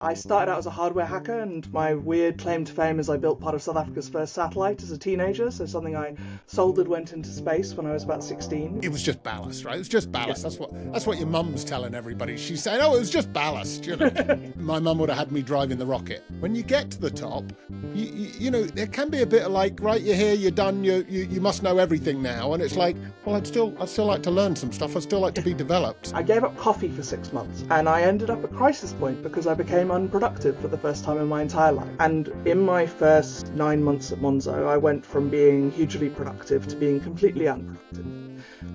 I started out as a hardware hacker, and my weird claim to fame is I built part of South Africa's first satellite as a teenager, so something I soldered went into space when I was about 16. It was just ballast, right? It was just ballast. Yeah. That's what your mum's telling everybody. She's saying, oh, it was just ballast, you know. My mum would have had me driving the rocket. When you get to the top, you know, there can be a bit of like, right, you're here, you're done, you must know everything now. And it's like, well, I'd still like to learn some stuff. I'd still like to be developed. I gave up coffee for 6 months, and I ended up at crisis point because I became unproductive for the first time in my entire life. And in my first 9 months at Monzo, I went from being hugely productive to being completely unproductive.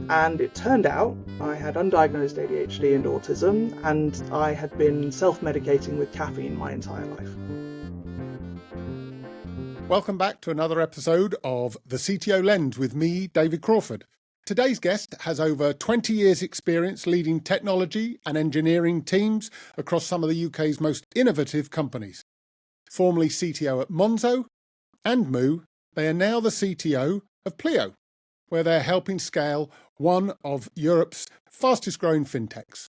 And it turned out I had undiagnosed ADHD and autism, and I had been self-medicating with caffeine my entire life. Welcome back to another episode of the CTO Lens with me, David Crawford. Today's guest has over 20 years' experience leading technology and engineering teams across some of the UK's most innovative companies. Formerly CTO at Monzo and Moo, they are now the CTO of Pleo, where they're helping scale one of Europe's fastest growing fintechs.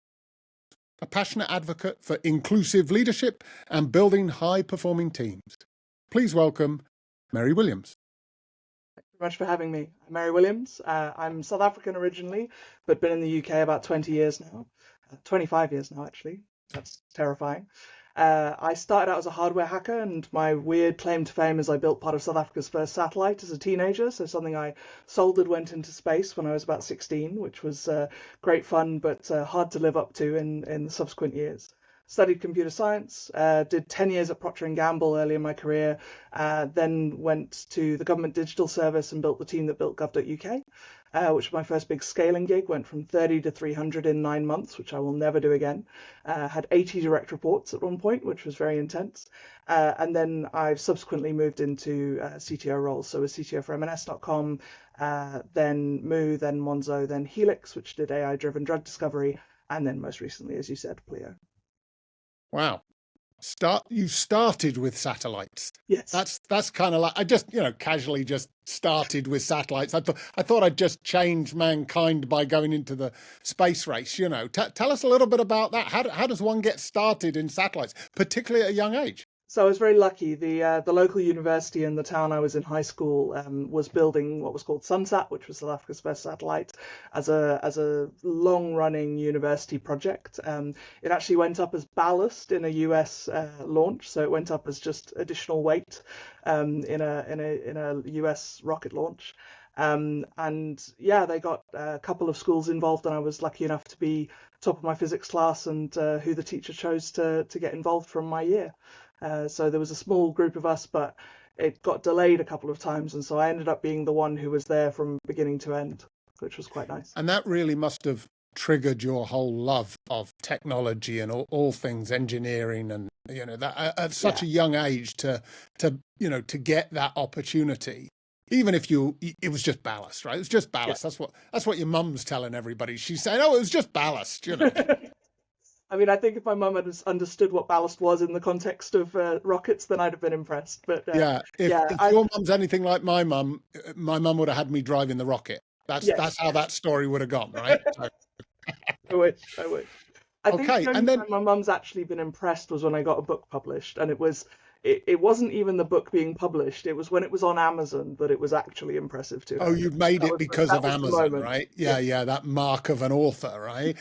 A passionate advocate for inclusive leadership and building high-performing teams. Please welcome Meri Williams. Thank you very much for having me. I'm Meri Williams. I'm South African originally, but been in the UK about 20 years now. 25 years now, actually. That's terrifying. I started out as a hardware hacker, and my weird claim to fame is I built part of South Africa's first satellite as a teenager, so something I soldered went into space when I was about 16, which was great fun, but hard to live up to in the subsequent years. Studied computer science, did 10 years at Procter & Gamble early in my career, then went to the Government Digital Service and built the team that built gov.uk, which was my first big scaling gig, went from 30 to 300 in 9 months, which I will never do again. Had 80 direct reports at one point, which was very intense. And then I've subsequently moved into CTO roles. So I was CTO for M&S.com, then Moo, then Monzo, then Helix, which did AI-driven drug discovery, and then most recently, as you said, Pleo. Wow. You started with satellites. Yes. That's kind of like, I just, casually just started with satellites. I thought I'd just change mankind by going into the space race, Tell us a little bit about that. How does one get started in satellites, particularly at a young age? So I was very lucky. The local university in the town I was in high school was building what was called Sunsat, which was South Africa's first satellite, as a long-running university project. It actually went up as ballast in a US launch, so it went up as just additional weight in a US rocket launch. And yeah, they got a couple of schools involved, and I was lucky enough to be top of my physics class and who the teacher chose to get involved from my year. So there was a small group of us, but it got delayed a couple of times. And so I ended up being the one who was there from beginning to end, which was quite nice. And that really must have triggered your whole love of technology and all things engineering. And, that at such a young age to get that opportunity. Even if it was just ballast, right? It was just ballast. Yeah. That's what your mum's telling everybody. She's saying, oh, it was just ballast, I mean, I think if my mum had understood what ballast was in the context of rockets, then I'd have been impressed. But if your mum's anything like my mum would have had me driving the rocket. That's how that story would have gone, right? So. I wish. I think the only time my mum's actually been impressed was when I got a book published, and it wasn't even the book being published. It was when it was on Amazon that it was actually impressive to her. Oh, you've made it because of Amazon, right? Yeah, that mark of an author, right?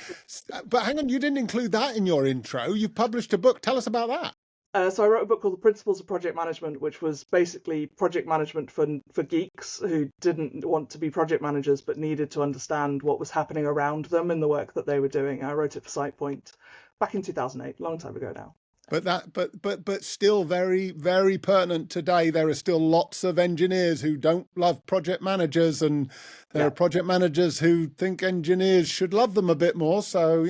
But hang on, you didn't include that in your intro. You've published a book. Tell us about that. So I wrote a book called The Principles of Project Management, which was basically project management for geeks who didn't want to be project managers but needed to understand what was happening around them in the work that they were doing. I wrote it for SitePoint back in 2008, a long time ago now. But still very, very pertinent today. There are still lots of engineers who don't love project managers, and there are project managers who think engineers should love them a bit more. So,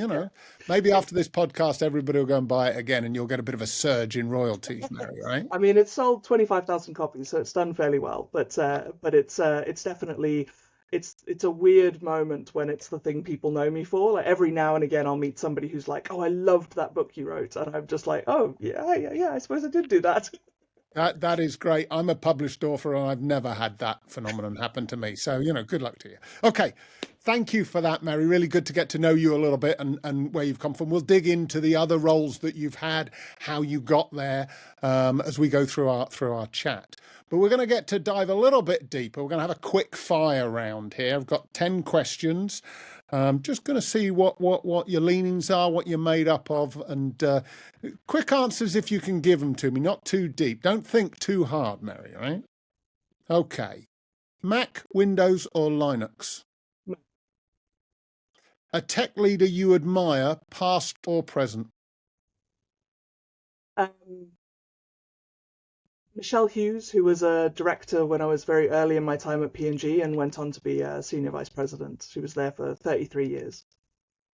maybe after this podcast, everybody will go and buy it again, and you'll get a bit of a surge in royalties, Meri, right? I mean, it's sold 25,000 copies, so it's done fairly well. But it's definitely. It's a weird moment when it's the thing people know me for. Like every now and again, I'll meet somebody who's like, "Oh, I loved that book you wrote," and I'm just like, "Oh, yeah, I suppose I did do that." That is great. I'm a published author, and I've never had that phenomenon happen to me. So, good luck to you. Okay, Thank you for that, Meri. Really good to get to know you a little bit and where you've come from. We'll dig into the other roles that you've had, how you got there, as we go through our chat. But we're going to dive a little bit deeper. We're going to have a quick fire round here. I've got 10 questions. Just going to see what your leanings are, what you're made up of, and quick answers if you can give them to me, not too deep. Don't think too hard, Meri, right? Okay. Mac, Windows, or Linux? A tech leader you admire, past or present? Michelle Hughes, who was a director when I was very early in my time at P&G and went on to be a senior vice president. She was there for 33 years.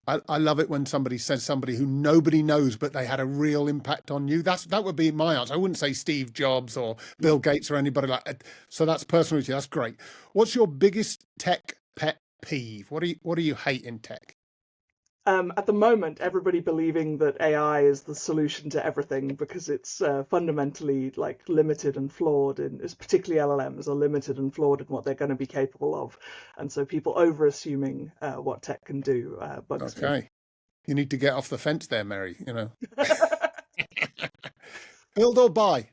I love it when somebody says somebody who nobody knows, but they had a real impact on you. That would be my answer. I wouldn't say Steve Jobs or Bill Gates or anybody like that. So that's personal to you. That's great. What's your biggest tech pet peeve? What do you hate in tech? At the moment, everybody believing that AI is the solution to everything because it's fundamentally like limited and flawed, and particularly LLMs are limited and flawed in what they're going to be capable of, and so people over assuming what tech can do bugs me. Okay, you need to get off the fence there, Meri. You know, build or buy?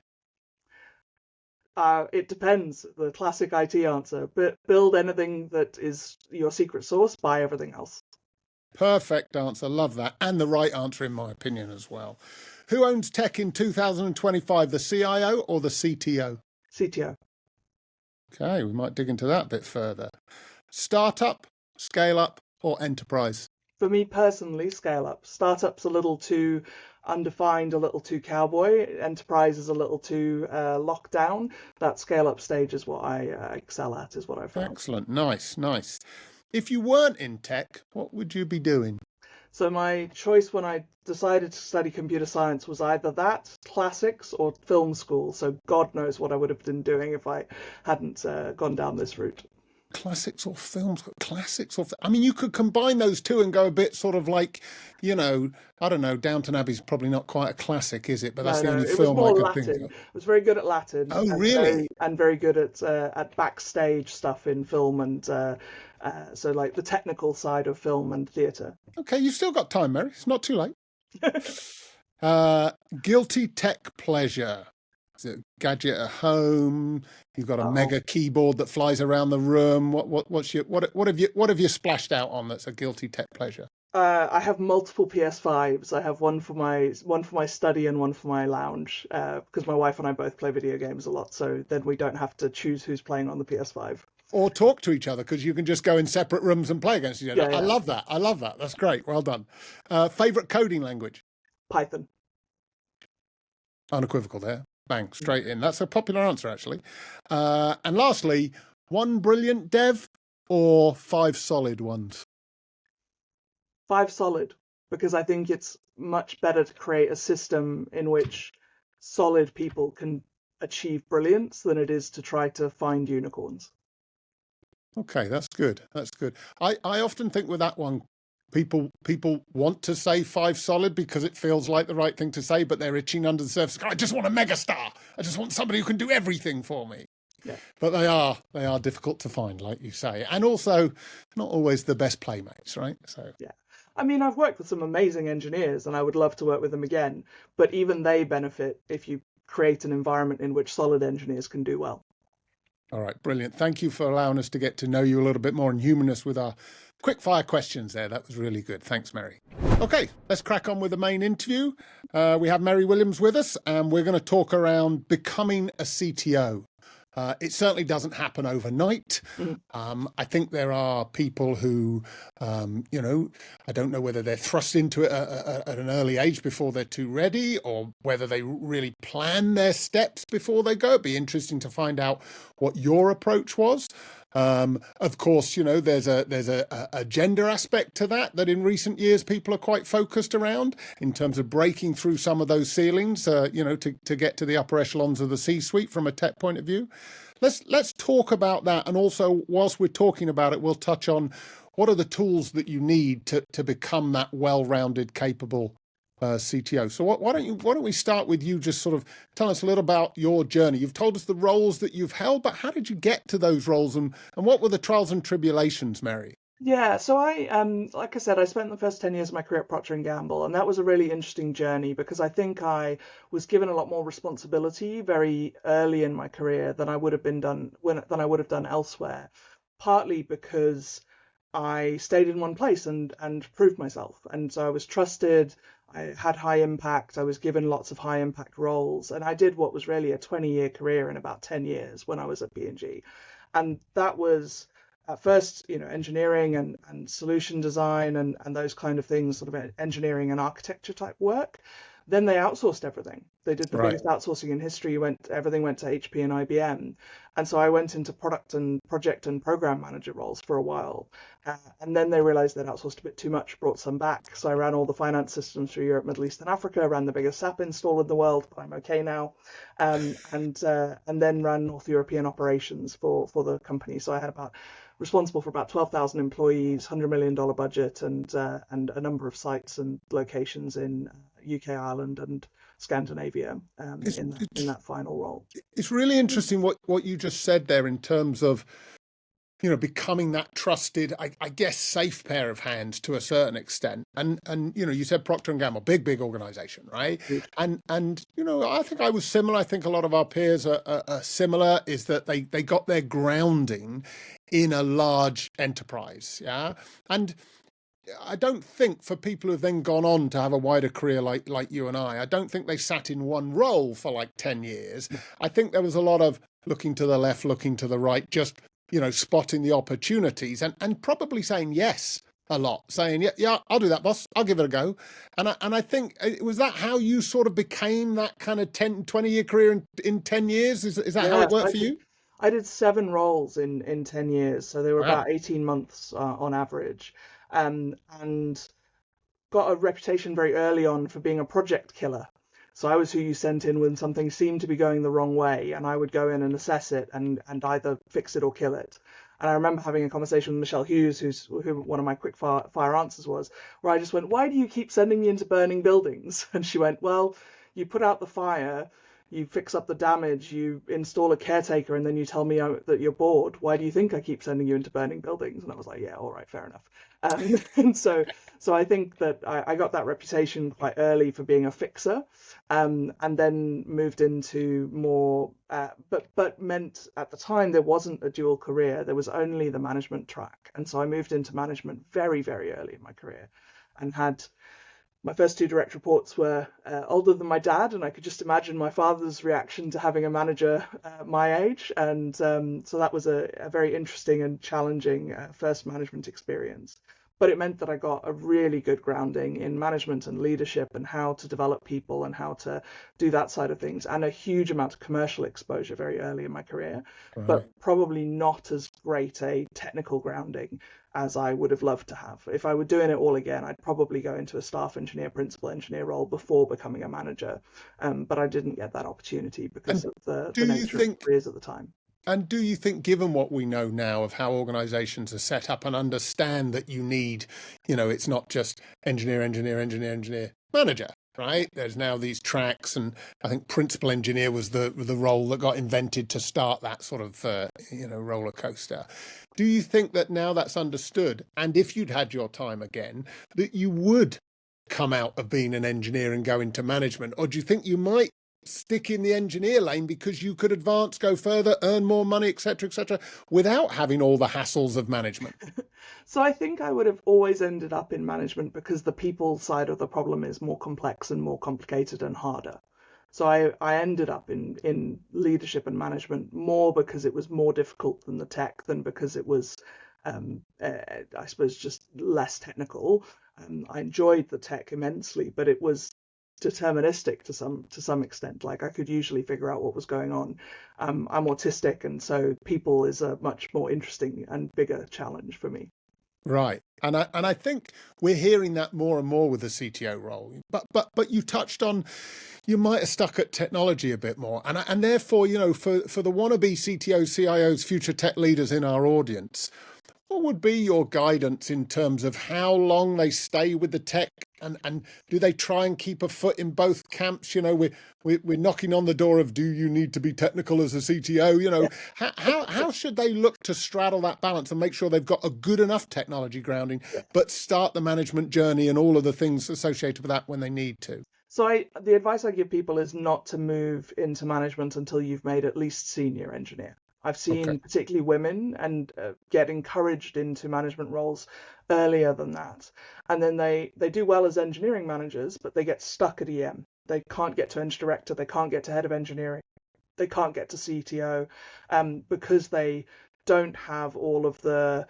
It depends. The classic IT answer. But build anything that is your secret sauce. Buy everything else. Perfect answer. Love that. And the right answer, in my opinion, as well. Who owns tech in 2025, the CIO or the CTO? CTO. Okay, we might dig into that a bit further. Startup, scale up, or enterprise? For me personally, scale up. Startup's a little too undefined, a little too cowboy. Enterprise is a little too locked down. That scale up stage is what I excel at, is what I found. Excellent. Nice. If you weren't in tech, what would you be doing? So my choice when I decided to study computer science was either that, classics, or film school. So God knows what I would have been doing if I hadn't gone down this route. Classics or films? I mean, you could combine those two and go a bit sort of like, I don't know, Downton Abbey's probably not quite a classic, is it? But that's the only film I could think of. I was very good at Latin. Oh, really? And very good at backstage stuff in film and so like the technical side of film and theatre. Okay, you've still got time, Meri. It's not too late. Guilty tech pleasure. Is it a gadget at home? You've got a mega keyboard that flies around the room. What have you splashed out on that's a guilty tech pleasure? I have multiple PS5s. I have one for my study and one for my lounge because my wife and I both play video games a lot. So then we don't have to choose who's playing on the PS5. Or talk to each other because you can just go in separate rooms and play against each other. Yeah. I love that. That's great. Well done. Favorite coding language? Python. Unequivocal there. Bang, straight in. That's a popular answer, actually. And lastly, one brilliant dev or 5 solid ones? 5 solid, because I think it's much better to create a system in which solid people can achieve brilliance than it is to try to find unicorns. Okay, that's good. I often think with that one, people want to say 5 solid because it feels like the right thing to say, but they're itching under the surface. I just want a megastar. I just want somebody who can do everything for me. Yeah. But they are difficult to find, like you say, and also not always the best playmates, right? So yeah. I mean, I've worked with some amazing engineers and I would love to work with them again, but even they benefit if you create an environment in which solid engineers can do well. All right, brilliant. Thank you for allowing us to get to know you a little bit more and humoring us with our quick fire questions there. That was really good. Thanks, Meri. Okay, let's crack on with the main interview. We have Meri Williams with us, and we're going to talk around becoming a CTO. It certainly doesn't happen overnight. I think there are people who, I don't know whether they're thrust into it at an early age before they're too ready, or whether they really plan their steps before they go. It'd be interesting to find out what your approach was. Of course, there's a gender aspect to that in recent years people are quite focused around in terms of breaking through some of those ceilings, to get to the upper echelons of the C-suite from a tech point of view. Let's talk about that. And also, whilst we're talking about it, we'll touch on what are the tools that you need to become that well-rounded, capable CTO. So why don't we start with you? Just sort of tell us a little about your journey. You've told us the roles that you've held, but how did you get to those roles, and what were the trials and tribulations, Meri? Yeah, so like I said, I spent the first 10 years of my career at Procter and Gamble, and that was a really interesting journey because I think I was given a lot more responsibility very early in my career than I would have been done than I would have done elsewhere. Partly because I stayed in one place and proved myself, and so I was trusted. I had high impact. I was given lots of high impact roles, and I did what was really a 20-year career in about 10 years when I was at P&G, and that was at first, engineering and solution design and those kind of things, sort of engineering and architecture type work. Then they outsourced everything. They did the Right. biggest outsourcing in history. Everything went to HP and IBM, and so I went into product and project and program manager roles for a while. And then they realized they'd outsourced a bit too much, brought some back. So I ran all the finance systems for Europe, Middle East, and Africa. Ran the biggest SAP install in the world, but I'm okay now. And then ran North European operations for the company. So I had about responsible for about 12,000 employees, $100 million budget, and a number of sites and locations in UK, Ireland, and Scandinavia It's, in it's, that final role. it's really interesting what you just said there in terms of, becoming that trusted, I guess, safe pair of hands to a certain extent. And you said Procter and Gamble, big organization, right? Huge. And I think I was similar. I think a lot of our peers are similar. Is that they got their grounding in a large enterprise, yeah. And I don't think for people who've then gone on to have a wider career like you and I don't think they sat in one role for like 10 years. I think there was a lot of looking to the left, looking to the right, just, spotting the opportunities and probably saying yes a lot, saying, yeah, I'll do that, boss. I'll give it a go. And I think, was that how you sort of became that kind of 10, 20 year career in 10 years? Is that how Yeah, it worked for you? I did 7 roles in 10 years, so they were Wow. about 18 months on average. And got a reputation very early on for being a project killer. So I was who you sent in when something seemed to be going the wrong way, and I would go in and assess it and either fix it or kill it. And I remember having a conversation with Michelle Hughes, who one of my quick fire answers was, where I just went, "Why do you keep sending me into burning buildings?" And she went, "Well, you put out the fire, you fix up the damage, you install a caretaker, and then you tell me that you're bored. Why do you think I keep sending you into burning buildings?" And I was like, "Yeah, all right, fair enough." And so I think that I got that reputation quite early for being a fixer, and then moved into more, but meant at the time there wasn't a dual career. There was only the management track, and so I moved into management very, very early in my career, and had my first two direct reports were older than my dad, and I could just imagine my father's reaction to having a manager my age. And so that was a very interesting and challenging first management experience. But it meant that I got a really good grounding in management and leadership and how to develop people and how to do that side of things, and a huge amount of commercial exposure very early in my career, but Right. probably not as great a technical grounding as I would have loved to have. If I were doing it all again, I'd probably go into a staff engineer, principal engineer role before becoming a manager. But I didn't get that opportunity because And of the do you nature of think careers at the time. And do you think, given what we know now of how organizations are set up and understand that you need, it's not just engineer, manager, right? There's now these tracks, and I think principal engineer was the role that got invented to start that sort of, roller coaster. Do you think that now that's understood, and if you'd had your time again, that you would come out of being an engineer and go into management, or do you think you might stick in the engineer lane because you could advance, go further, earn more money, etc., without having all the hassles of management? So I think I would have always ended up in management because the people side of the problem is more complex and more complicated and harder. So I ended up in leadership and management more because it was more difficult than the tech than because it was, I suppose, just less technical. I enjoyed the tech immensely, but it was deterministic to some extent. Like I could usually figure out what was going on. I'm autistic, and so people is a much more interesting and bigger challenge for me. Right. And I think we're hearing that more and more with the CTO role. But you touched on, you might have stuck at technology a bit more. And therefore, for the wannabe CTOs, CIOs, future tech leaders in our audience, what would be your guidance in terms of how long they stay with the tech And do they try and keep a foot in both camps? We're knocking on the door of, do you need to be technical as a CTO? How should they look to straddle that balance and make sure they've got a good enough technology grounding, but start the management journey and all of the things associated with that when they need to? So the advice I give people is not to move into management until you've made at least senior engineer. I've Okay. seen particularly women and get encouraged into management roles earlier than that. And then they do well as engineering managers, but they get stuck at EM. They can't get to eng director, they can't get to head of engineering, they can't get to CTO, because they don't have all of the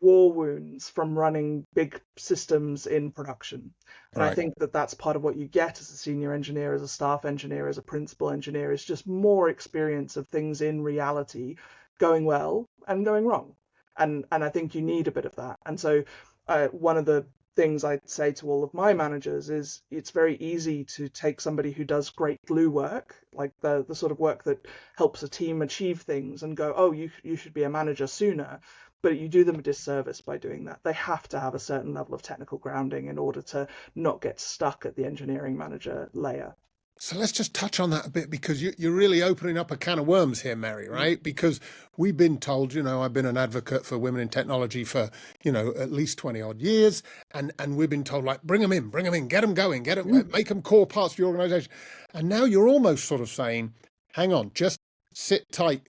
war wounds from running big systems in production. And I Right. think that that's part of what you get as a senior engineer, as a staff engineer, as a principal engineer, is just more experience of things in reality going well and going wrong. And I think you need a bit of that. And so one of the things I'd say to all of my managers is it's very easy to take somebody who does great glue work, like the sort of work that helps a team achieve things, and go, oh, you should be a manager sooner. But you do them a disservice by doing that. They have to have a certain level of technical grounding in order to not get stuck at the engineering manager layer. So let's just touch on that a bit, because you're really opening up a can of worms here, Meri, right? Because we've been told, I've been an advocate for women in technology for, at least 20 odd years. And we've been told, like, bring them in, get them going, make them core parts of your organization. And now you're almost sort of saying, hang on, just sit tight,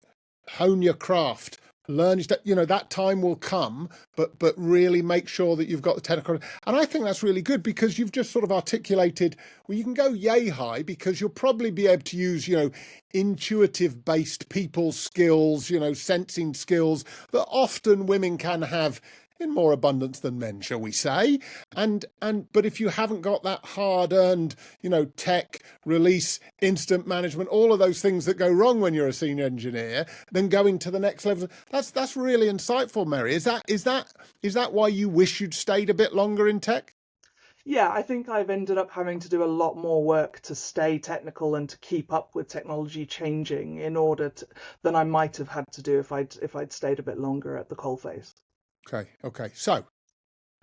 hone your craft, learn, that time will come, but really make sure that you've got the technical. And I think that's really good, because you've just sort of articulated, well, you can go yay high because you'll probably be able to use, intuitive based people skills, sensing skills that often women can have in more abundance than men, shall we say. But if you haven't got that hard earned, tech, release, instant management, all of those things that go wrong when you're a senior engineer, then going to the next level, that's really insightful, Meri. Is that why you wish you'd stayed a bit longer in tech? Yeah, I think I've ended up having to do a lot more work to stay technical and to keep up with technology changing than I might have had to do if I'd stayed a bit longer at the coalface. Okay. So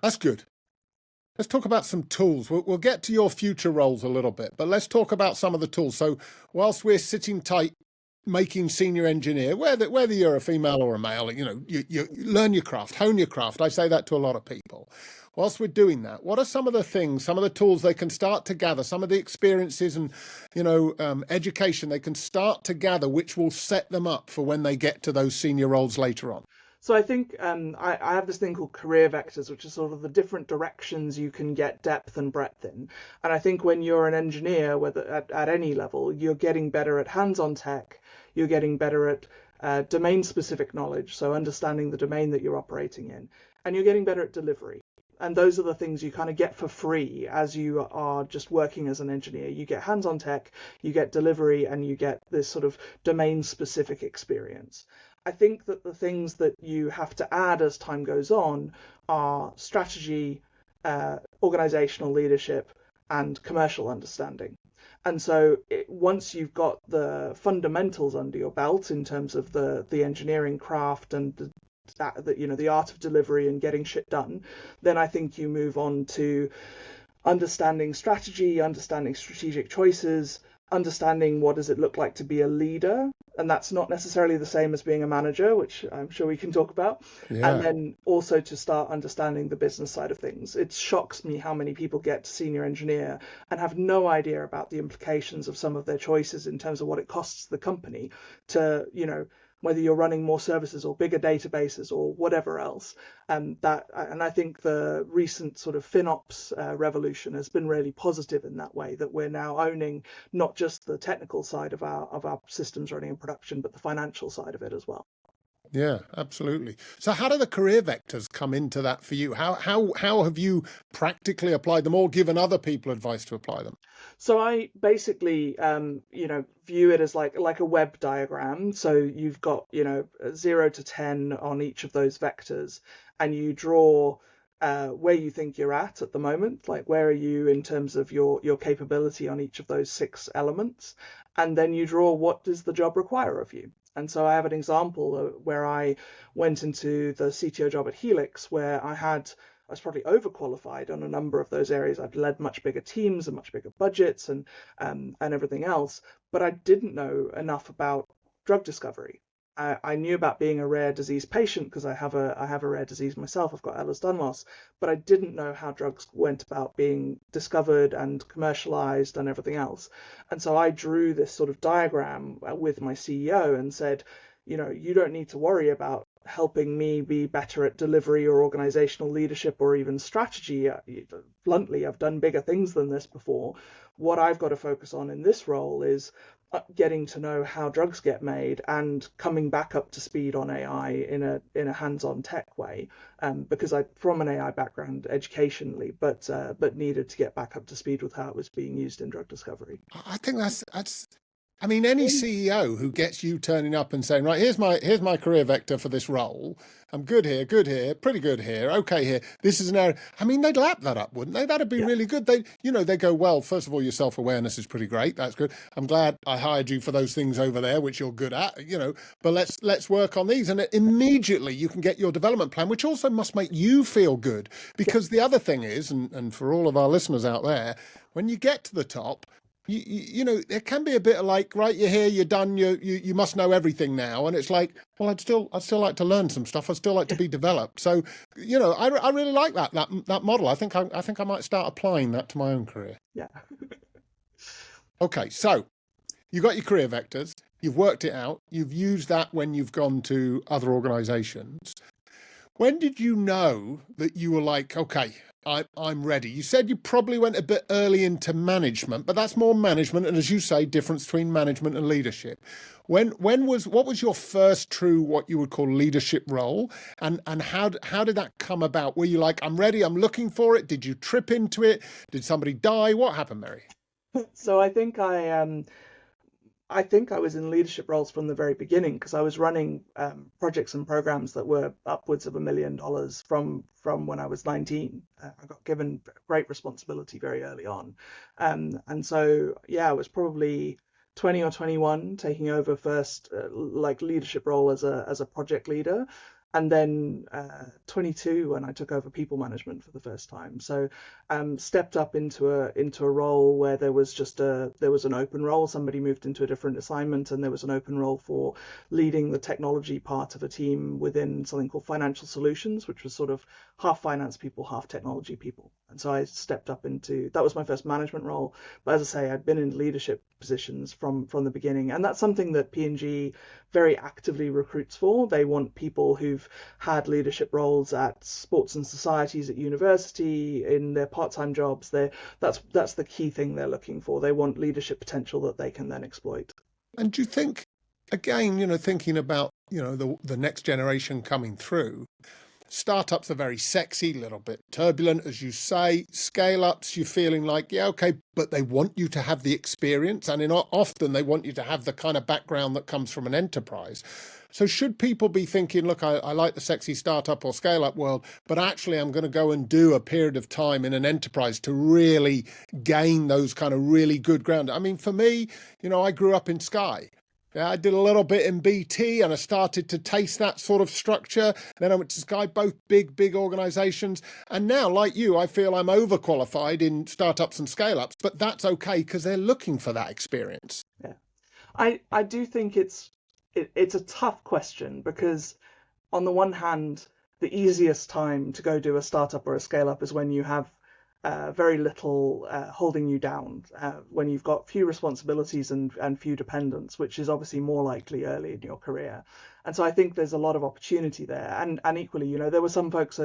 that's good. Let's talk about some tools. We'll get to your future roles a little bit, but let's talk about some of the tools. So whilst we're sitting tight, making senior engineer, whether you're a female or a male, you learn your craft, hone your craft. I say that to a lot of people. Whilst we're doing that, what are some of the things, some of the tools they can start to gather, some of the experiences and, education they can start to gather, which will set them up for when they get to those senior roles later on? So I think I have this thing called career vectors, which is sort of the different directions you can get depth and breadth in. And I think when you're an engineer, whether at any level, you're getting better at hands-on tech, you're getting better at domain-specific knowledge, so understanding the domain that you're operating in, and you're getting better at delivery. And those are the things you kind of get for free as you are just working as an engineer. You get hands-on tech, you get delivery, and you get this sort of domain-specific experience. I think that the things that you have to add as time goes on are strategy, organizational leadership, and commercial understanding. And so once you've got the fundamentals under your belt in terms of the engineering craft and the art of delivery and getting shit done, then I think you move on to understanding strategy, understanding strategic choices, understanding what does it look like to be a leader. And that's not necessarily the same as being a manager, which I'm sure we can talk about. Yeah. And then also to start understanding the business side of things. It shocks me how many people get to senior engineer and have no idea about the implications of some of their choices in terms of what it costs the company to, whether you're running more services or bigger databases or whatever else. And I think the recent sort of FinOps revolution has been really positive in that way, that we're now owning not just the technical side of our systems running in production, but the financial side of it as well. Yeah, absolutely. So how do the career vectors come into that for you? How have you practically applied them or given other people advice to apply them? So I basically, view it as like a web diagram. So you've got, 0 to 10 on each of those vectors, and you draw where you think you're at the moment, like where are you in terms of your capability on each of those 6 elements, and then you draw what does the job require of you. And so I have an example where I went into the CTO job at Helix, where I had I was probably overqualified on a number of those areas. I'd led much bigger teams and much bigger budgets and everything else, but I didn't know enough about drug discovery. I knew about being a rare disease patient because I have a rare disease myself. I've got Ehlers-Danlos, but I didn't know how drugs went about being discovered and commercialized and everything else. And so I drew this sort of diagram with my CEO and said, you don't need to worry about helping me be better at delivery or organizational leadership or even strategy. Bluntly, I've done bigger things than this before. What I've got to focus on in this role is getting to know how drugs get made and coming back up to speed on AI in a hands-on tech way, because I'm from an AI background educationally, but needed to get back up to speed with how it was being used in drug discovery. I think that's I mean, any CEO who gets you turning up and saying, right, here's my career vector for this role. I'm good here, pretty good here, okay here. This is an area. I mean, they'd lap that up, wouldn't they? That'd be really good. They go, well, first of all, your self-awareness is pretty great. That's good. I'm glad I hired you for those things over there, which you're good at, but let's work on these. And immediately you can get your development plan, which also must make you feel good. Because the other thing is, and for all of our listeners out there, when you get to the top, there can be a bit of like, right, you're here, you're done, you must know everything now, and it's like, well, I'd still like to learn some stuff. I'd still like to be developed. So, I really like that model. I think I might start applying that to my own career. Yeah. Okay, so you've got your career vectors, you've worked it out, you've used that when you've gone to other organizations. When did you know that you were like, okay, I'm ready? You said you probably went a bit early into management, but that's more management. And as you say, difference between management and leadership. What was your first true, what you would call leadership role? And how did that come about? Were you like, I'm ready, I'm looking for it? Did you trip into it? Did somebody die? What happened, Meri? So I think I was in leadership roles from the very beginning because I was running projects and programs that were upwards of $1 million from when I was 19. I got given great responsibility very early on, and so I was probably 20 or 21 taking over first leadership role as a project leader. And then 22 when I took over people management for the first time. So stepped up into a role where there was an open role. Somebody moved into a different assignment, and there was an open role for leading the technology part of a team within something called financial solutions, which was sort of half finance people, half technology people. And so I stepped up that was my first management role. But as I say, I'd been in leadership positions from the beginning, and that's something that P&G very actively recruits for. They want people who've had leadership roles at sports and societies at university, in their part-time jobs. That's the key thing they're looking for. They want leadership potential that they can then exploit. And do you think, again, thinking about, the next generation coming through, startups are very sexy, a little bit turbulent, as you say. Scale-ups, you're feeling like, yeah, okay, but they want you to have the experience, and often they want you to have the kind of background that comes from an enterprise. So should people be thinking, look, I like the sexy startup or scale-up world, but actually I'm going to go and do a period of time in an enterprise to really gain those kind of really good ground? I mean, for me, I grew up in Sky. Yeah, I did a little bit in BT and I started to taste that sort of structure. Then I went to Sky, both big organizations. And now, like you, I feel I'm overqualified in startups and scale-ups, but that's okay because they're looking for that experience. Yeah, I do think it's a tough question because on the one hand, the easiest time to go do a startup or a scale-up is when you have very little holding you down, when you've got few responsibilities and few dependents, which is obviously more likely early in your career. And so I think there's a lot of opportunity there. And equally, there were some folks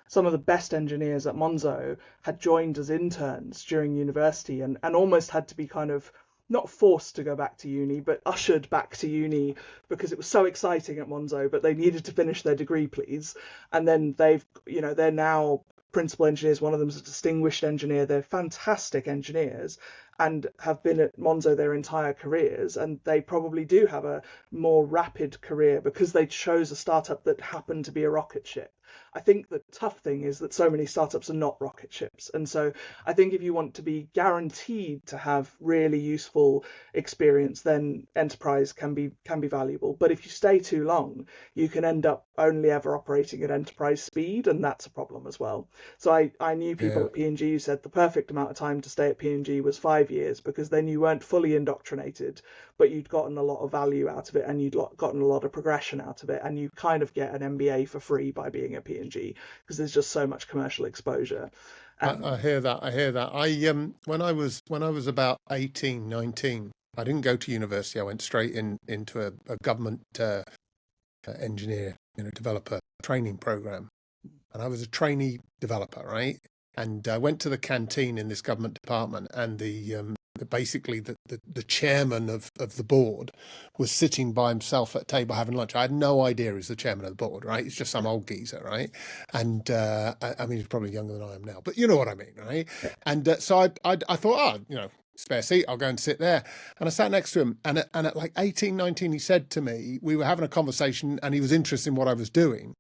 some of the best engineers at Monzo had joined as interns during university and almost had to be kind of not forced to go back to uni, but ushered back to uni because it was so exciting at Monzo, but they needed to finish their degree, please. And then they're now principal engineers. One of them is a distinguished engineer. They're fantastic engineers and have been at Monzo their entire careers. And they probably do have a more rapid career because they chose a startup that happened to be a rocket ship. I think the tough thing is that so many startups are not rocket ships. And so I think if you want to be guaranteed to have really useful experience, then enterprise can be valuable. But if you stay too long, you can end up only ever operating at enterprise speed, and that's a problem as well. So I knew people Yeah. at P&G who said the perfect amount of time to stay at P&G was 5 years, because then you weren't fully indoctrinated, but you'd gotten a lot of value out of it, and you'd gotten a lot of progression out of it, and you kind of get an MBA for free by being at P&G because there's just so much commercial exposure. I hear that. I hear that. When I was about 18, 19, I didn't go to university. I went straight into a government engineer, developer training program, and I was a trainee developer, right? And I went to the canteen in this government department, and basically the chairman of the board was sitting by himself at a table having lunch. I had no idea he's the chairman of the board, right? He's just some old geezer, right? And I mean, he's probably younger than I am now, but you know what I mean, right? And so I thought, spare seat, I'll go and sit there. And I sat next to him, and at like 18, 19, he said to me, we were having a conversation, and he was interested in what I was doing.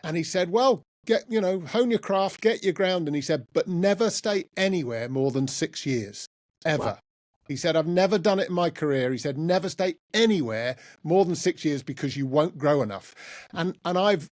And he said, well, hone your craft, get your ground. And he said, but never stay anywhere more than 6 years, ever. Wow. He said, I've never done it in my career. He said, never stay anywhere more than 6 years because you won't grow enough. And I've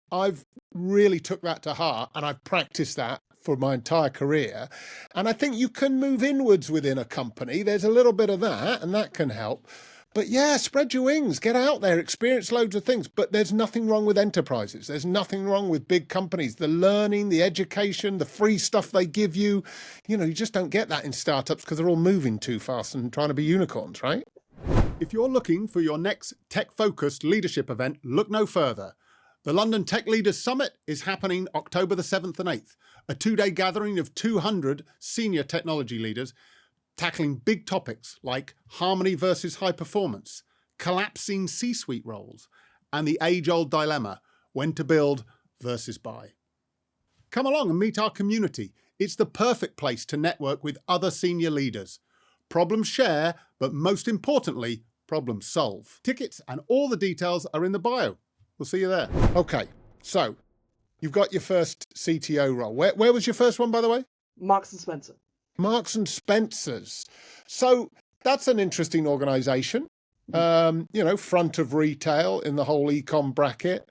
really took that to heart, and I've practiced that for my entire career. And I think you can move inwards within a company. There's a little bit of that, and that can help. But yeah, spread your wings, get out there, experience loads of things. But there's nothing wrong with enterprises. There's nothing wrong with big companies. The learning, the education, the free stuff they give you, you just don't get that in startups because they're all moving too fast and trying to be unicorns, right? If you're looking for your next tech-focused leadership event, look no further. The London Tech Leaders Summit is happening October the 7th and 8th, a two-day gathering of 200 senior technology leaders tackling big topics like harmony versus high performance, collapsing C-suite roles, and the age-old dilemma, when to build versus buy. Come along and meet our community. It's the perfect place to network with other senior leaders. Problems share, but most importantly, problems solve. Tickets and all the details are in the bio. We'll see you there. Okay, so you've got your first CTO role. Where was your first one, by the way? Marks and Spencer. Marks and Spencer's. So that's an interesting organisation. Front of retail in the whole ecom bracket.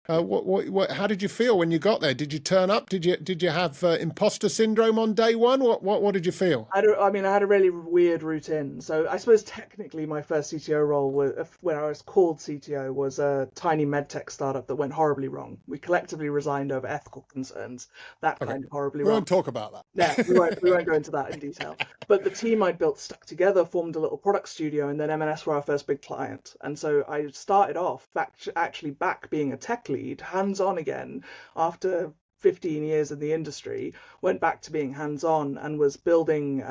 How did you feel when you got there? Did you turn up? Did you have imposter syndrome on day one? What did you feel? I had a really weird route in. So I suppose technically my first CTO role when I was called CTO was a tiny medtech startup that went horribly wrong. We collectively resigned over ethical concerns. That kind of horribly wrong. We won't talk about that. Yeah, we won't go into that in detail. But the team I'd built stuck together, formed a little product studio, and then M&S were our first big client. And so I started off back being a tech lead, hands-on again, after 15 years in the industry, went back to being hands-on and was building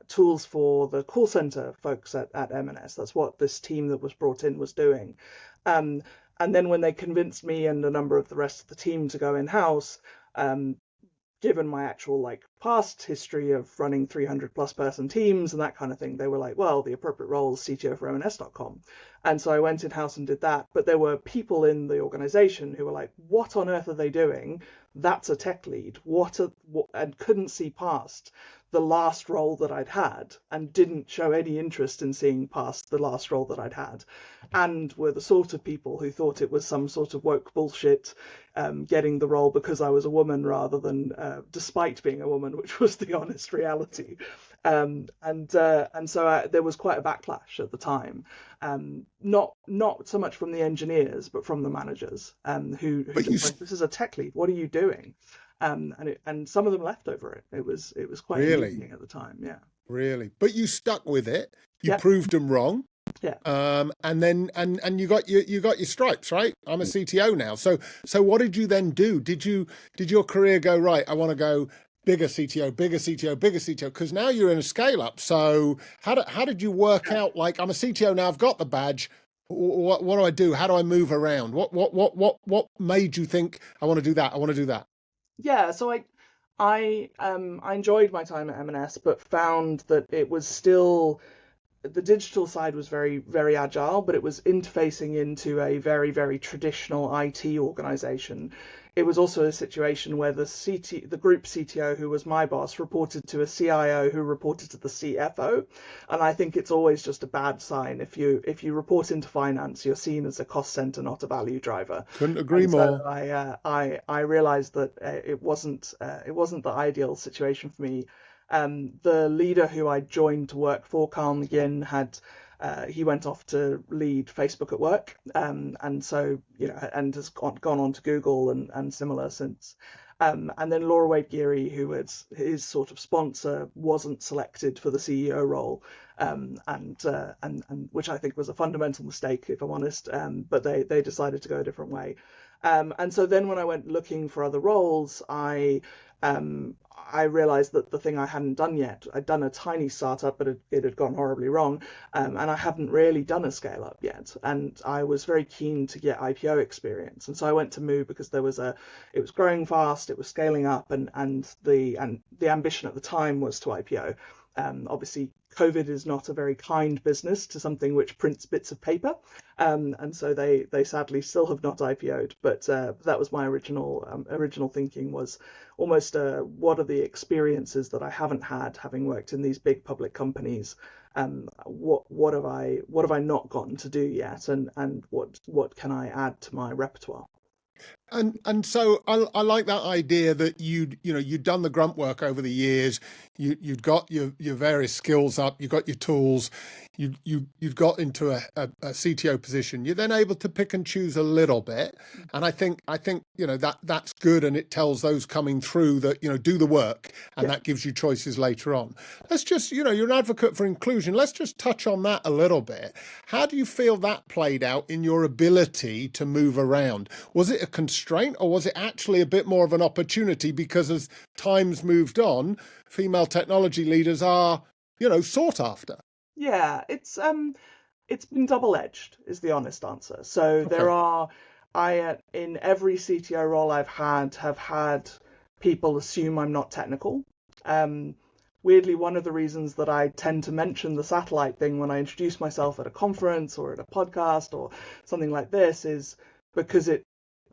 tools for the call center folks at M&S. That's what this team that was brought in was doing. And then when they convinced me and a number of the rest of the team to go in-house, given my actual past history of running 300 plus person teams and that kind of thing, they were like, well, the appropriate role is CTO for M&S.com. And so I went in-house and did that. But there were people in the organization who were like, what on earth are they doing? That's a tech lead. And couldn't see past the last role that I'd had, and didn't show any interest in seeing past the last role that I'd had, and were the sort of people who thought it was some sort of woke bullshit, getting the role because I was a woman rather than despite being a woman, which was the honest reality. And so there was quite a backlash at the time, not so much from the engineers, but from the managers, who just went, this is a tech lead, what are you doing? And some of them left over it. It was quite interesting at the time. Yeah. Really? But you stuck with it. You proved them wrong. Yeah. And then you got your stripes, right? I'm a CTO now. So what did you then do? Did your career go, right, I want to go bigger CTO, bigger CTO, bigger CTO? Because now you're in a scale up. So how did you work out, like, I'm a CTO now, I've got the badge. What do I do? How do I move around? What made you think I want to do that? I want to do that? Yeah, so I enjoyed my time at M&S, but found that it was still, the digital side was very, very agile, but it was interfacing into a very, very traditional IT organization it was also a situation where the group CTO, who was my boss, reported to a CIO who reported to the CFO, and I think it's always just a bad sign if you report into finance, you're seen as a cost center, not a value driver. Couldn't agree And so more. I realized that it wasn't the ideal situation for me. The leader who I joined to work for, Carl McGinn, he went off to lead Facebook at work, and so and has gone on to Google and similar since. And then Laura Wade Geary, who was his sort of sponsor, wasn't selected for the CEO role, and which I think was a fundamental mistake, if I'm honest. But they decided to go a different way. And so then when I went looking for other roles, I realized that the thing I hadn't done yet, I'd done a tiny startup, but it had gone horribly wrong, and I hadn't really done a scale up yet. And I was very keen to get IPO experience, and so I went to Moo because it was growing fast, it was scaling up, and the ambition at the time was to IPO. Obviously, COVID is not a very kind business to something which prints bits of paper, and so they sadly still have not IPO'd. But that was my original thinking, was almost what are the experiences that I haven't had having worked in these big public companies? What have I not gotten to do yet, and what can I add to my repertoire? And so I like that idea that you'd done the grunt work over the years. You'd got your various skills up. You got your tools. You've got into a CTO position. You're then able to pick and choose a little bit. And I think that's good, and it tells those coming through that do the work, and that gives you choices later on. Let's just you're an advocate for inclusion. Let's just touch on that a little bit. How do you feel that played out in your ability to move around? Was it a constraint, or was it actually a bit more of an opportunity, because as times moved on, female technology leaders are sought after? Yeah, it's been double-edged, is the honest answer. So Okay. in every CTO role I've have had people assume I'm not technical. Weirdly, one of the reasons that I tend to mention the satellite thing when I introduce myself at a conference or at a podcast or something like this is because it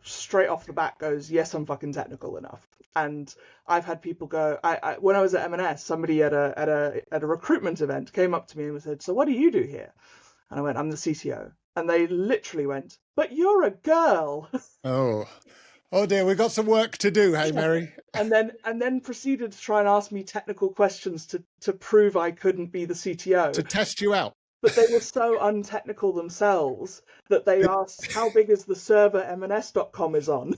straight off the bat goes, yes, I'm fucking technical enough. And I've had people go, when I was at M&S, somebody at a recruitment event came up to me and said, so what do you do here? And I went, I'm the CTO. And they literally went, but you're a girl. Oh dear, we've got some work to do, hey, Meri. And then proceeded to try and ask me technical questions to prove I couldn't be the CTO. To test you out. But they were so untechnical themselves that they asked, how big is the server M&S.com is on?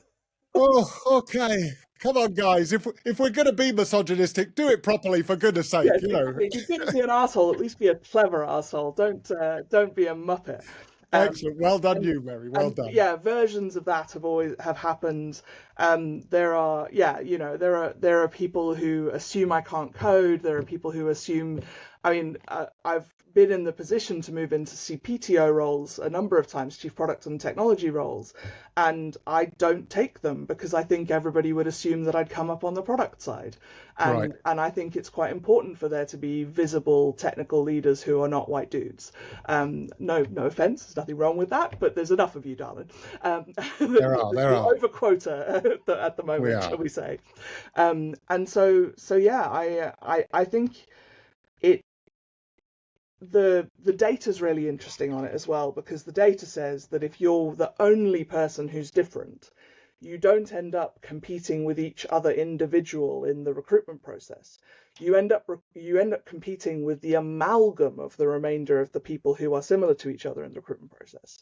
Oh, okay. Come on, guys. If we're going to be misogynistic, do it properly, for goodness sake. If you're going to be an asshole, at least be a clever asshole. Don't be a muppet. Excellent. Well done, Meri. Well done. Yeah, versions of that have happened. There are people who assume I can't code. There are people who assume. I've been in the position to move into CPTO roles a number of times, chief product and technology roles, and I don't take them because I think everybody would assume that I'd come up on the product side. And I think it's quite important for there to be visible technical leaders who are not white dudes. No offense, there's nothing wrong with that, but there's enough of you, darling. There are. Over quota at the moment, shall we say. And so yeah, I think the data is really interesting on it as well, because the data says that if you're the only person who's different, you don't end up competing with each other individual in the recruitment process. You end up competing with the amalgam of the remainder of the people who are similar to each other in the recruitment process.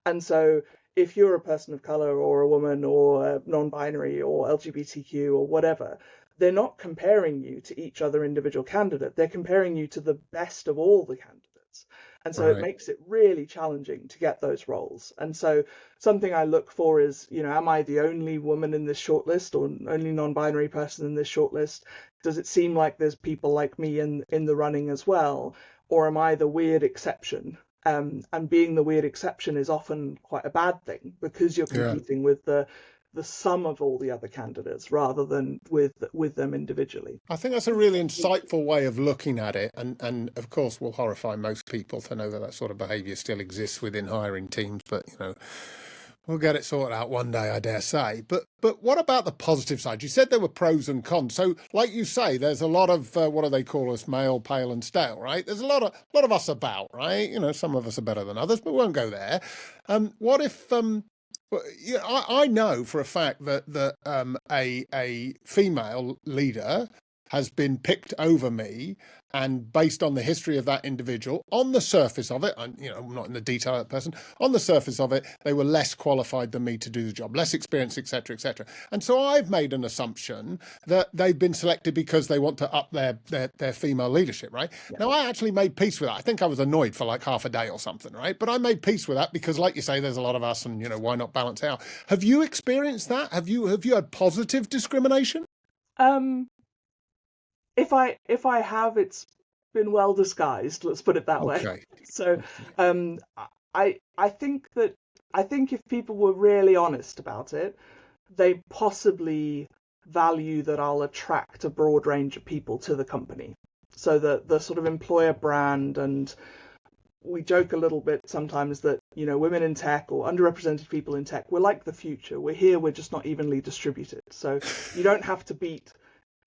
And so if you're a person of color or a woman or non-binary or LGBTQ or whatever, they're not comparing you to each other individual candidate. They're comparing you to the best of all the candidates. And so it makes it really challenging to get those roles. And so something I look for is, am I the only woman in this shortlist or only non-binary person in this shortlist? Does it seem like there's people like me in the running as well? Or am I the weird exception? And being the weird exception is often quite a bad thing because you're competing with the sum of all the other candidates rather than with them individually. I think that's a really insightful way of looking at it, and of course will horrify most people to know that sort of behaviour still exists within hiring teams. But We'll get it sorted out one day, I dare say. But what about the positive side? You said there were pros and cons. So, like you say, there's a lot of what do they call us, male, pale, and stale, right? There's a lot of us about, right? You know, some of us are better than others, but we won't go there. What if well, yeah, I know for a fact that a female leader has been picked over me, and based on the history of that individual, on the surface of it, and I'm not in the detail of that person, on the surface of it, they were less qualified than me to do the job, less experienced, etc., etc. And so I've made an assumption that they've been selected because they want to up their female leadership, right? Yeah. Now, I actually made peace with that. I think I was annoyed for like half a day or something, right? But I made peace with that because, like you say, there's a lot of us, and why not balance out? Have you experienced that? Have you had positive discrimination? Um, if I have, it's been well disguised. Let's put it that way. Okay. So, um, I think if people were really honest about it, they possibly value that I'll attract a broad range of people to the company. So the sort of employer brand, and we joke a little bit sometimes that women in tech or underrepresented people in tech, we're like the future. We're here. We're just not evenly distributed. So you don't have to beat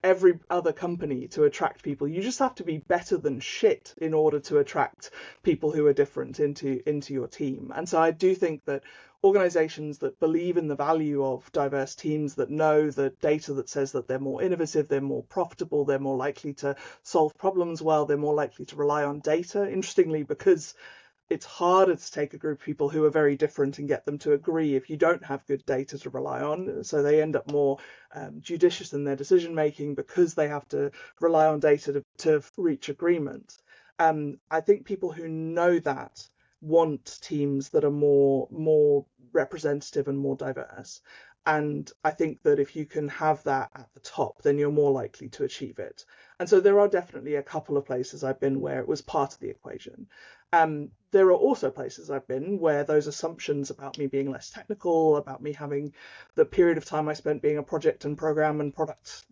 every other company to attract people. You just have to be better than shit in order to attract people who are different into your team. And so I do think that organizations that believe in the value of diverse teams, that know the data that says that they're more innovative, they're more profitable, they're more likely to solve problems well, they're more likely to rely on data. Interestingly, because it's harder to take a group of people who are very different and get them to agree if you don't have good data to rely on. So they end up more judicious in their decision making because they have to rely on data to reach agreement. I think people who know that want teams that are more representative and more diverse. And I think that if you can have that at the top, then you're more likely to achieve it. And so there are definitely a couple of places I've been where it was part of the equation. There are also places I've been where those assumptions about me being less technical, about me having the period of time I spent being a project and program and product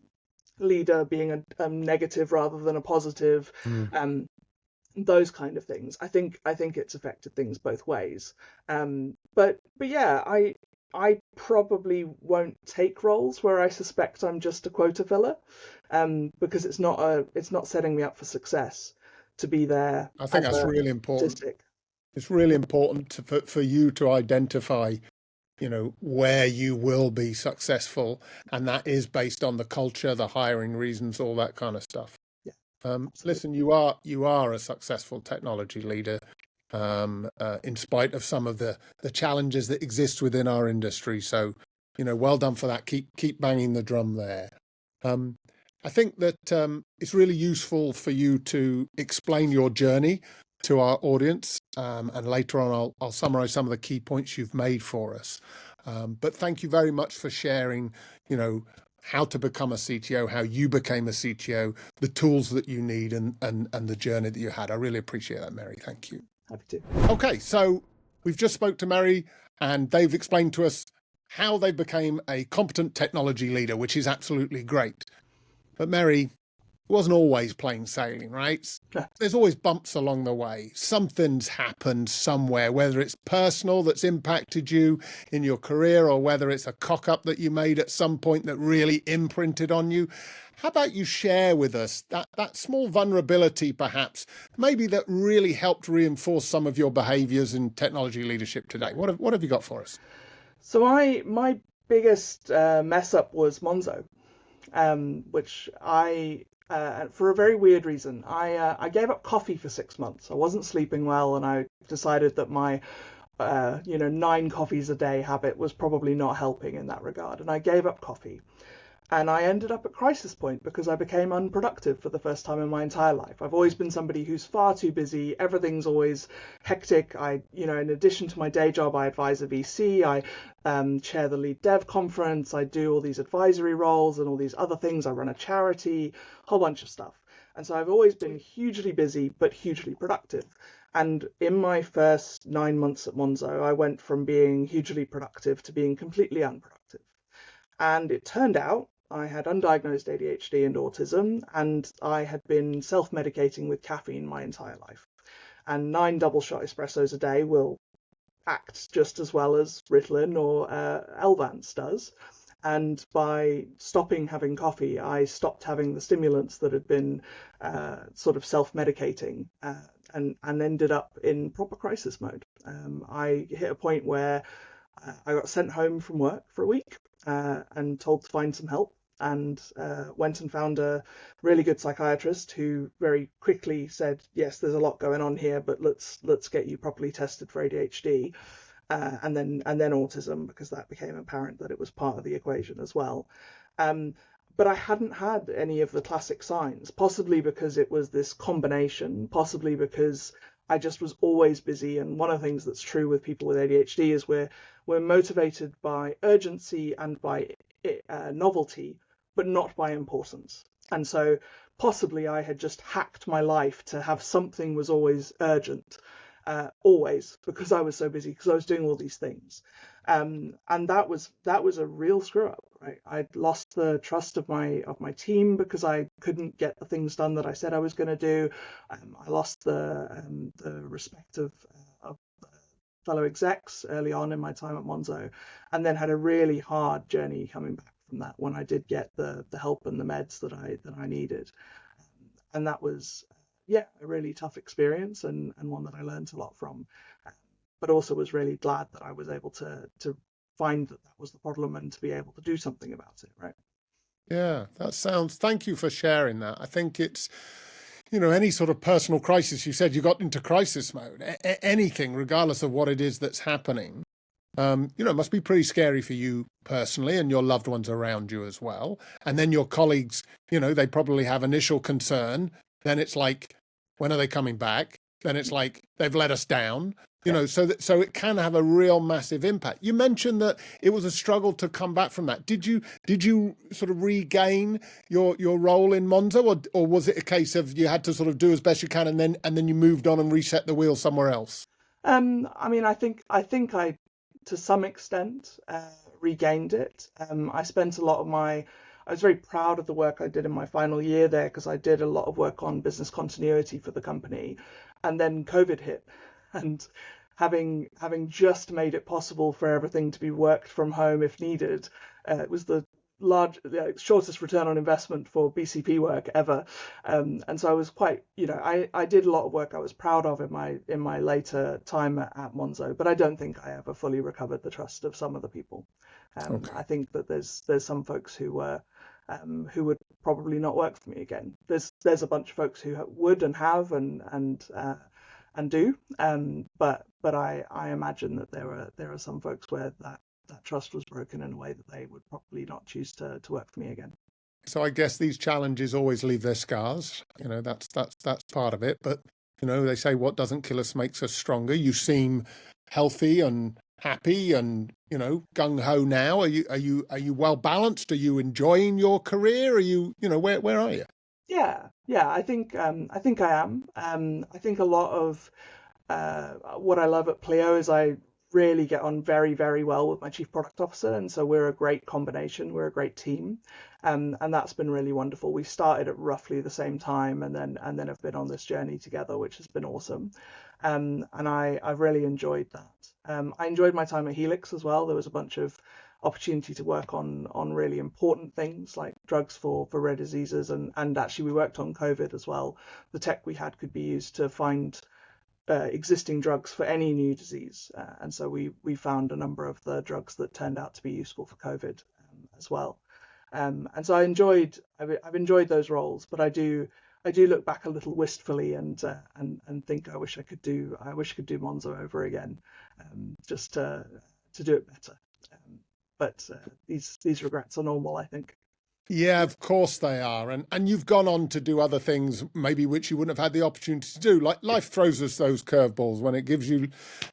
leader being a negative rather than a positive, those kind of things. I think it's affected things both ways. But yeah, I probably won't take roles where I suspect I'm just a quota filler, because it's not setting me up for success to be there. I think that's really important. Statistic. It's really important for you to identify, where you will be successful, and that is based on the culture, the hiring reasons, all that kind of stuff. Yeah. Listen, you are a successful technology leader, in spite of some of the challenges that exist within our industry. So, well done for that. Keep banging the drum there. I think that it's really useful for you to explain your journey to our audience, and later on I'll summarize some of the key points you've made for us. But thank you very much for sharing, how to become a CTO, how you became a CTO, the tools that you need, and the journey that you had. I really appreciate that, Meri. Thank you. Happy to. Okay, so we've just spoke to Meri, and they've explained to us how they became a competent technology leader, which is absolutely great. But Meri, it wasn't always plain sailing, right? Yeah. There's always bumps along the way. Something's happened somewhere, whether it's personal that's impacted you in your career, or whether it's a cock up that you made at some point that really imprinted on you. How about you share with us that small vulnerability, perhaps, maybe that really helped reinforce some of your behaviors in technology leadership today? What have you got for us? So my biggest mess up was Monzo, which for a very weird reason, I gave up coffee for 6 months. I wasn't sleeping well, and I decided that my 9 coffees a day habit was probably not helping in that regard, and I gave up coffee. And I ended up at crisis point because I became unproductive for the first time in my entire life. I've always been somebody who's far too busy. Everything's always hectic. In addition to my day job, I advise a VC. I chair the lead dev conference. I do all these advisory roles and all these other things. I run a charity, a whole bunch of stuff. And so I've always been hugely busy, but hugely productive. And in my first 9 months at Monzo, I went from being hugely productive to being completely unproductive. And it turned out I had undiagnosed ADHD and autism, and I had been self-medicating with caffeine my entire life. And 9 double shot espressos a day will act just as well as Ritalin or Elvance does. And by stopping having coffee, I stopped having the stimulants that had been sort of self-medicating, and ended up in proper crisis mode. I hit a point where I got sent home from work for a week and told to find some help, and went and found a really good psychiatrist who very quickly said, yes, there's a lot going on here, but let's get you properly tested for ADHD. And then autism, because that became apparent that it was part of the equation as well. But I hadn't had any of the classic signs, possibly because it was this combination, possibly because I just was always busy. And one of the things that's true with people with ADHD is we're motivated by urgency and by novelty, but not by importance. And so possibly I had just hacked my life to have something was always urgent. Always, because I was so busy, because I was doing all these things, and that was a real screw up. Right, I'd lost the trust of my team because I couldn't get the things done that I said I was going to do. I lost the respect of fellow execs early on in my time at Monzo, and then had a really hard journey coming back from that when I did get the help and the meds that I needed, and that was a really tough experience, and one that I learned a lot from, but also was really glad that I was able to find that was the problem and to be able to do something about it. Right. Yeah, thank you for sharing that. I think it's, any sort of personal crisis, you said you got into crisis mode, anything, regardless of what it is that's happening, it must be pretty scary for you personally and your loved ones around you as well. And then your colleagues, they probably have initial concern. Then it's like, when are they coming back? Then it's like, they've let us down, so it can have a real massive impact. You mentioned that it was a struggle to come back from that. Did you sort of regain your role in Monzo, or was it a case of you had to sort of do as best you can and then you moved on and reset the wheel somewhere else? I mean, I think I, to some extent, regained it. I was very proud of the work I did in my final year there, because I did a lot of work on business continuity for the company, and then COVID hit, and having just made it possible for everything to be worked from home if needed, it was the shortest return on investment for BCP work ever, and so I was quite, I did a lot of work I was proud of in my later time at Monzo, but I don't think I ever fully recovered the trust of some of the people. Okay. I think that there's some folks who would probably not work for me again. There's a bunch of folks who would and have and do, but I imagine that there are some folks where that trust was broken in a way that they would probably not choose to work for me again. So I guess these challenges always leave their scars. That's part of it. But they say what doesn't kill us makes us stronger. You seem healthy and happy and gung ho now. Are you well balanced? Are you enjoying your career? Are you where are you? Yeah. I think I am. I think a lot of what I love at Pleo is I really get on very, very well with my chief product officer, and so we're a great combination. We're a great team, and that's been really wonderful. We started at roughly the same time, and then have been on this journey together, which has been awesome. And I've really enjoyed that. I enjoyed my time at Helix as well. There was a bunch of opportunity to work on really important things like drugs for rare diseases, and actually we worked on COVID as well. The tech we had could be used to find existing drugs for any new disease, and so we found a number of the drugs that turned out to be useful for COVID as well. And so I've enjoyed those roles, but I do look back a little wistfully and think I wish I could do Monzo over again, just to do it better. But these regrets are normal, I think. Yeah, of course they are. And you've gone on to do other things, maybe which you wouldn't have had the opportunity to do. Like life throws us those curveballs. When it gives you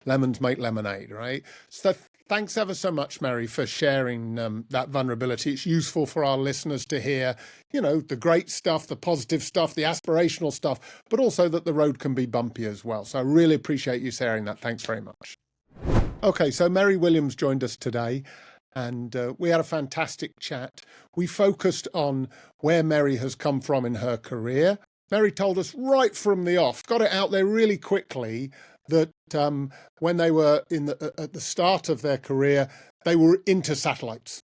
lemons, make lemonade, right? So thanks ever so much, Meri, for sharing that vulnerability. It's useful for our listeners to hear, the great stuff, the positive stuff, the aspirational stuff, but also that the road can be bumpy as well. So I really appreciate you sharing that. Thanks very much. Okay, so Meri Williams joined us today. And we had a fantastic chat. We focused on where Meri has come from in her career. Meri told us right from the off, got it out there really quickly, that when they were at the start of their career, they were into satellites.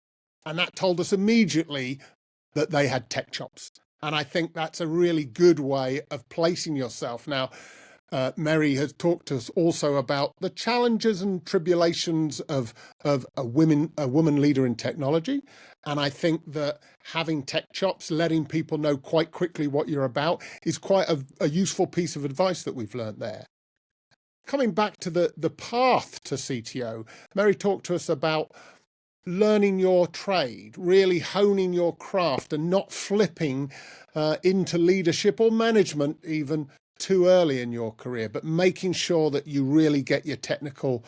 And that told us immediately that they had tech chops. And I think that's a really good way of placing yourself. Now, Meri has talked to us also about the challenges and tribulations of a woman leader in technology. And I think that having tech chops, letting people know quite quickly what you're about, is quite a useful piece of advice that we've learned there. Coming back to the path to CTO, Meri talked to us about learning your trade, really honing your craft and not flipping into leadership or management even too early in your career, but making sure that you really get your technical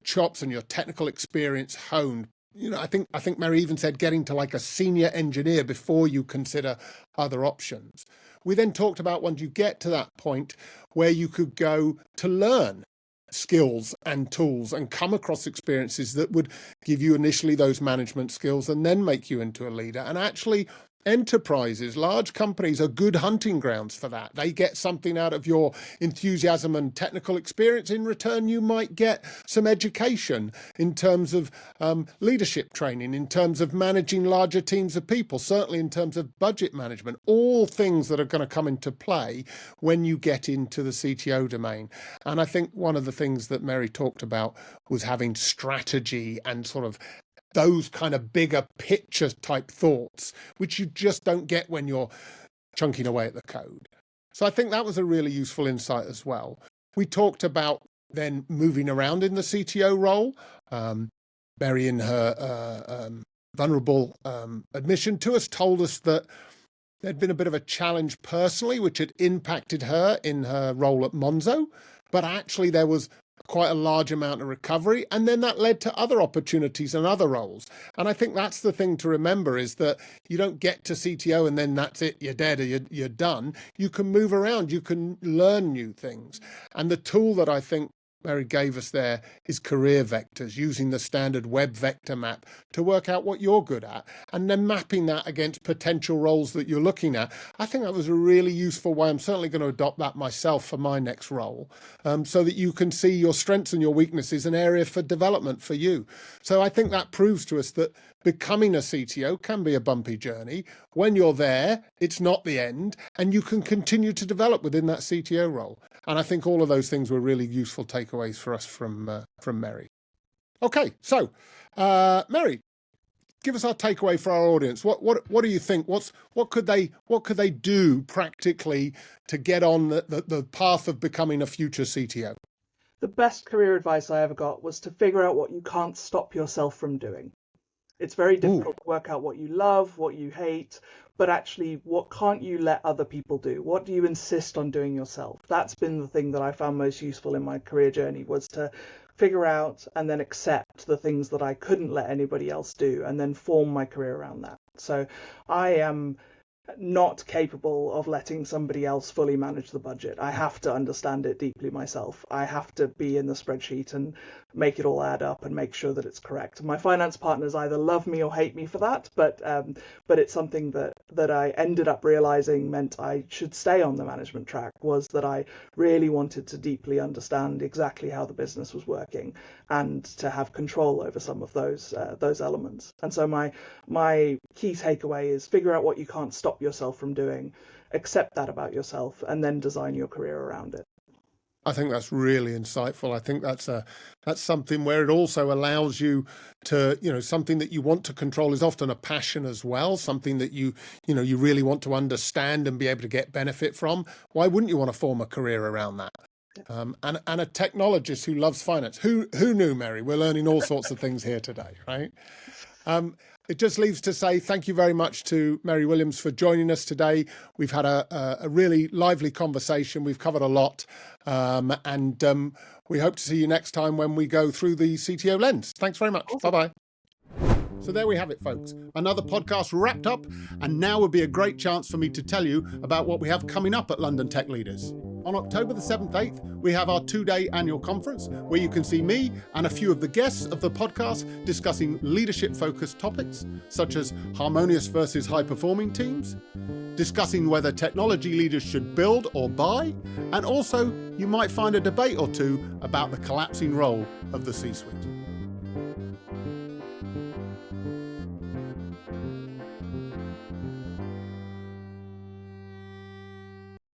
chops and your technical experience honed. You know, I think Meri even said getting to like a senior engineer before you consider other options. We then talked about once you get to that point where you could go to learn skills and tools and come across experiences that would give you initially those management skills and then make you into a leader. And actually, enterprises, large companies are good hunting grounds for that. They get something out of your enthusiasm and technical experience. In return, you might get some education in terms of leadership training, in terms of managing larger teams of people, certainly in terms of budget management, all things that are going to come into play when you get into the CTO domain. And I think one of the things that Meri talked about was having strategy and sort of those kind of bigger picture type thoughts, which you just don't get when you're chunking away at the code. So I think that was a really useful insight as well. We talked about then moving around in the CTO role. Meri, in her vulnerable admission to us, told us that there'd been a bit of a challenge personally, which had impacted her in her role at Monzo, but actually there was quite a large amount of recovery, and then that led to other opportunities and other roles. And I think that's the thing to remember, is that you don't get to CTO and then that's it, you're dead or you're done. You can move around, you can learn new things. And the tool that I think Meri gave us there is career vectors, using the standard web vector map to work out what you're good at and then mapping that against potential roles that you're looking at. I think that was a really useful way. I'm certainly going to adopt that myself for my next role, so that you can see your strengths and your weaknesses, an area for development for you. So I think that proves to us that becoming a CTO can be a bumpy journey. When you're there, it's not the end, and you can continue to develop within that CTO role. And I think all of those things were really useful takeaways for us from Meri. Okay, so Meri, give us our takeaway for our audience. What do you think? What could they do practically to get on the path of becoming a future CTO? The best career advice I ever got was to figure out what you can't stop yourself from doing. It's very difficult to work out what you love, what you hate, but actually, what can't you let other people do? What do you insist on doing yourself? That's been the thing that I found most useful in my career journey, was to figure out and then accept the things that I couldn't let anybody else do, and then form my career around that. So I am not capable of letting somebody else fully manage the budget. I have to understand it deeply myself. I have to be in the spreadsheet and make it all add up and make sure that it's correct. My finance partners either love me or hate me for that, but it's something that I ended up realizing meant I should stay on the management track, was that I really wanted to deeply understand exactly how the business was working and to have control over some of those elements. And so my key takeaway is figure out what you can't stop yourself from doing, accept that about yourself, and then design your career around it. I think that's really insightful. I think that's something where it also allows you to, something that you want to control is often a passion as well, something that you really want to understand and be able to get benefit from. Why wouldn't you want to form a career around that? And a technologist who loves finance. Who knew, Meri? We're learning all sorts of things here today, right? It just leaves to say thank you very much to Meri Williams for joining us today. We've had a really lively conversation. We've covered a lot. And we hope to see you next time when we go through the CTO Lens. Thanks very much. Awesome. Bye-bye. So there we have it, folks. Another podcast wrapped up, and now would be a great chance for me to tell you about what we have coming up at London Tech Leaders. On October the 7th, 8th, we have our 2-day annual conference where you can see me and a few of the guests of the podcast discussing leadership-focused topics, such as harmonious versus high-performing teams, discussing whether technology leaders should build or buy, and also you might find a debate or two about the collapsing role of the C-suite.